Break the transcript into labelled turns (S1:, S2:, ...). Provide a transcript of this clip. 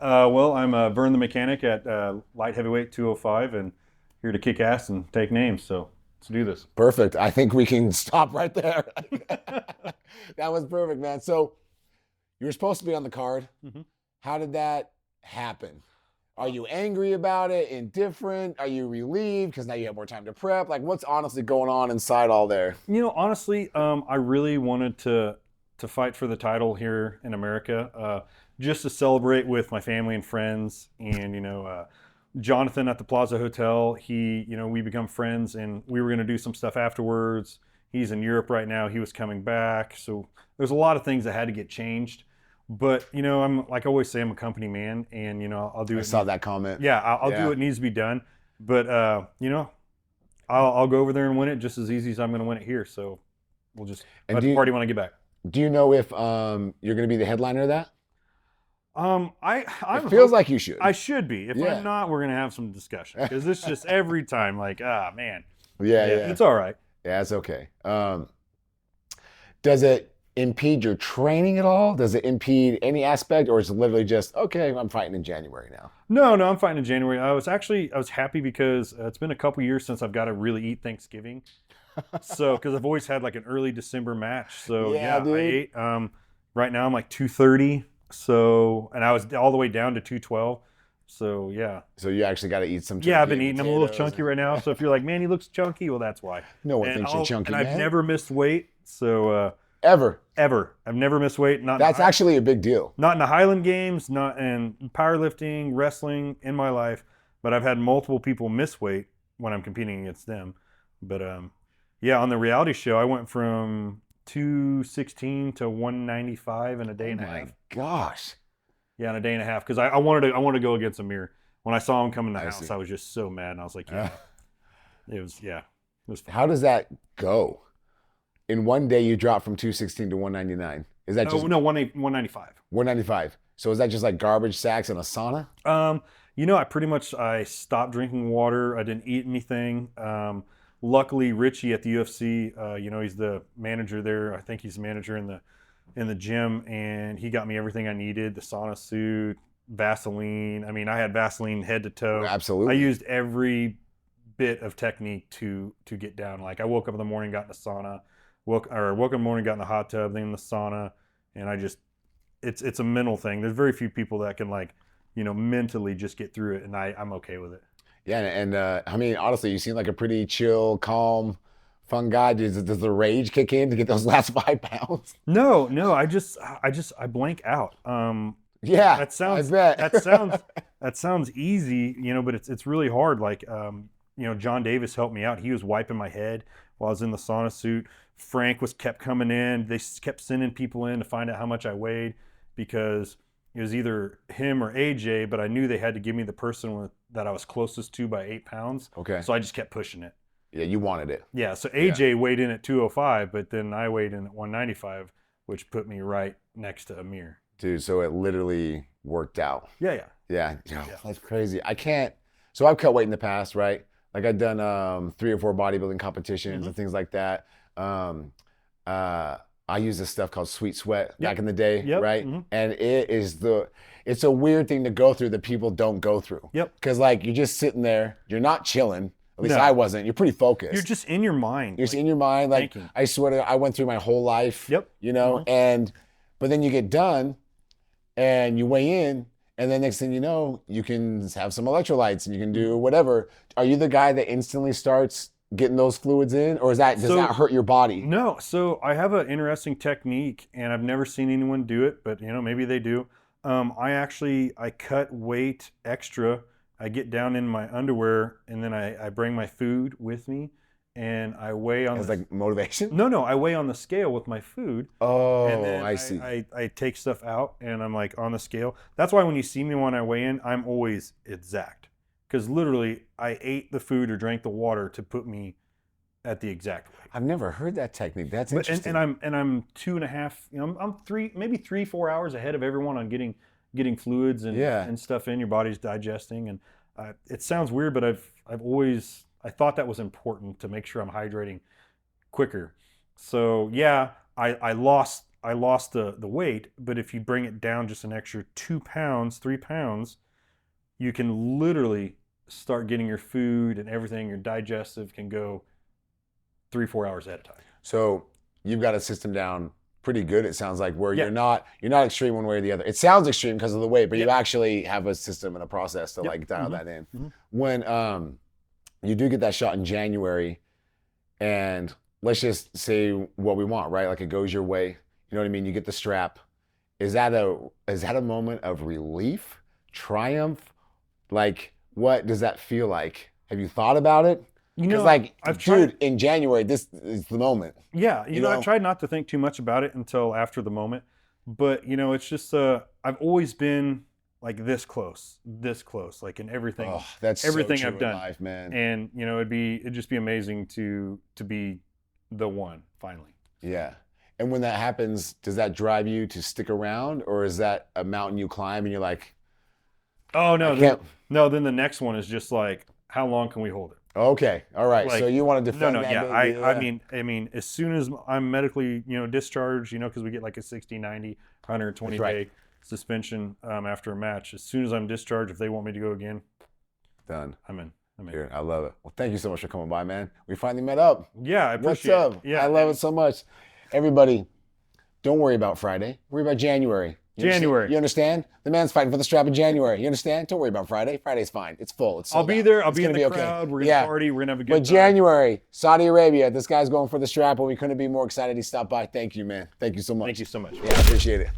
S1: Well, I'm Vern the mechanic at light heavyweight 205, and here to kick ass and take names. So let's do this.
S2: Perfect. I think we can stop right there. That was perfect, man. So you were supposed to be on the card.
S1: Mm-hmm.
S2: How did that happen? Are you angry about it? Indifferent? Are you relieved because now you have more time to prep? Like, what's honestly going on inside all there?
S1: Honestly, I really wanted to fight for the title here in America, just to celebrate with my family and friends, and Jonathan at the Plaza Hotel. We become friends, and we were going to do some stuff afterwards. He's in Europe right now. He was coming back, so there's a lot of things that had to get changed. But I'm like I always say, I'm a company man, and I'll do
S2: I
S1: it.
S2: saw that comment.
S1: Yeah, I'll do what needs to be done. But I'll go over there and win it just as easy as I'm going to win it here. So we'll just let the party when I get back.
S2: Do you know if you're going to be the headliner of that?
S1: It
S2: feels like you should.
S1: I should be. If I'm not, we're gonna have some discussion because it's just every time like, man.
S2: Yeah.
S1: It's all right.
S2: Yeah, it's okay. Does it impede your training at all? Does it impede any aspect, or is it literally just okay? I'm fighting in January now.
S1: No, I'm fighting in January. I was happy because it's been a couple years since I've got to really eat Thanksgiving. So because I've always had like an early December match. So
S2: dude.
S1: I ate. Right now I'm like 230. So, and I was all the way down to 212. So, yeah.
S2: So you actually got to eat some.
S1: Yeah, I've been eating. I'm a little chunky right now. So if you're like, man, he looks chunky, well, that's why.
S2: No one thinks you're chunky,
S1: and I've never missed weight. So
S2: ever.
S1: I've never missed weight.
S2: That's actually a big deal.
S1: Not in the Highland Games, not in powerlifting, wrestling in my life, but I've had multiple people miss weight when I'm competing against them. But on the reality show, I went from 216 to 195 in a day and a half.
S2: Oh my gosh.
S1: Yeah, in a day and a half, because I wanted to go against Amir. When I saw him come in the house, I was just so mad, and I was like, it was fun.
S2: How does that go? In one day, you drop from 216 to 199. Is that just
S1: 195?
S2: 195. So is that just like garbage sacks and a sauna?
S1: I stopped drinking water. I didn't eat anything. Luckily, Richie at the UFC, he's the manager there. I think he's the manager in the gym, and he got me everything I needed: the sauna suit, Vaseline. I mean, I had Vaseline head to toe.
S2: Absolutely.
S1: I used every bit of technique to get down. Like I woke up in the morning, got in the sauna. Woke up in the morning, got in the hot tub, then in the sauna, and it's a mental thing. There's very few people that can mentally just get through it, and I'm okay with it.
S2: Yeah, and I mean, honestly, you seem like a pretty chill, calm, fun guy. Does the rage kick in to get those last 5 pounds?
S1: No, I blank out.
S2: Yeah,
S1: that sounds.
S2: I bet.
S1: that sounds easy, but it's really hard. Like, John Davis helped me out. He was wiping my head while I was in the sauna suit. Frank kept coming in. They kept sending people in to find out how much I weighed because it was either him or AJ, but I knew they had to give me the person that I was closest to by 8 pounds.
S2: Okay.
S1: So I just kept pushing it.
S2: Yeah, you wanted it.
S1: Yeah, so AJ weighed in at 205, but then I weighed in at 195, which put me right next to Amir.
S2: Dude, so it literally worked out.
S1: Yeah.
S2: That's crazy. So I've cut weight in the past, right? Like I've done 3 or 4 bodybuilding competitions and things like that. I used this stuff called Sweet Sweat back in the day, right? Mm-hmm. And it's a weird thing to go through that people don't go through.
S1: Yep.
S2: Because like you're just sitting there, you're not chilling. At least I wasn't. You're pretty focused.
S1: You're just in your mind.
S2: You're just in your mind. Like
S1: thinking.
S2: I swear to God, I went through my whole life.
S1: Yep.
S2: But then you get done and you weigh in, and then next thing you know, you can have some electrolytes and you can do whatever. Are you the guy that instantly starts getting those fluids in, or does that hurt your body?
S1: No. So I have an interesting technique, and I've never seen anyone do it, but maybe they do. I cut weight extra. I get down in my underwear, and then I bring my food with me, and I weigh on.
S2: As like motivation?
S1: No. I weigh on the scale with my food.
S2: Oh,
S1: and then
S2: I see.
S1: I take stuff out, and I'm like on the scale. That's why when you see me when I weigh in, I'm always exact. Because literally, I ate the food or drank the water to put me at the exact weight.
S2: I've never heard that technique. That's interesting.
S1: And I'm 2.5. I'm 3-4 hours ahead of everyone on getting fluids and stuff in. Your body's digesting, and it sounds weird, but I've always thought that was important to make sure I'm hydrating quicker. So yeah, I lost I lost the weight, but if you bring it down just an extra 2 pounds, 3 pounds, you can literally start getting your food and everything, your digestive can go 3-4 hours at a time.
S2: So you've got a system down pretty good. It sounds like where you're not extreme one way or the other. It sounds extreme because of the weight, but you actually have a system and a process to like dial that in. When you do get that shot in January, and let's just say what we want, right? Like it goes your way. You know what I mean? You get the strap. Is that a moment of relief, triumph? Like, what does that feel like? Have you thought about it?
S1: You know,
S2: like,
S1: I've
S2: dude,
S1: tried,
S2: in January, this is the moment.
S1: yeah,
S2: you know?
S1: I tried not to think too much about it until after the moment. But, it's just, I've always been like this close, like in everything,
S2: Oh, that's
S1: everything
S2: so true
S1: I've done.
S2: in life, man.
S1: And, it'd just be amazing to be the one finally.
S2: Yeah. And when that happens, does that drive you to stick around, or is that a mountain you climb and you're like,
S1: oh, no,
S2: I can't.
S1: then the next one is just like, how long can we hold it?
S2: Okay, all right.
S1: Like,
S2: so you want to defend that?
S1: Yeah.
S2: Baby.
S1: I mean, as soon as I'm medically, discharged, because we get like a 60, 90, 120 day suspension after a match. As soon as I'm discharged, if they want me to go again,
S2: done.
S1: I'm in.
S2: Here, I love it. Well, thank you so much for coming by, man. We finally met up.
S1: Yeah, I appreciate
S2: What's up?
S1: it. Yeah,
S2: I love it so much. Everybody, don't worry about Friday. Worry about January. You understand? The man's fighting for the strap in January. You understand? Don't worry about Friday. Friday's fine. It's full. It's
S1: I'll be
S2: out.
S1: there. I'll
S2: It's
S1: be in
S2: gonna
S1: the
S2: be
S1: crowd.
S2: okay.
S1: We're gonna party. We're gonna have a good time.
S2: But January, Saudi Arabia. This guy's going for the strap, and we couldn't be more excited he stopped by. Thank you, man. Thank you so much.
S1: Thank you so much.
S2: Yeah, I appreciate it.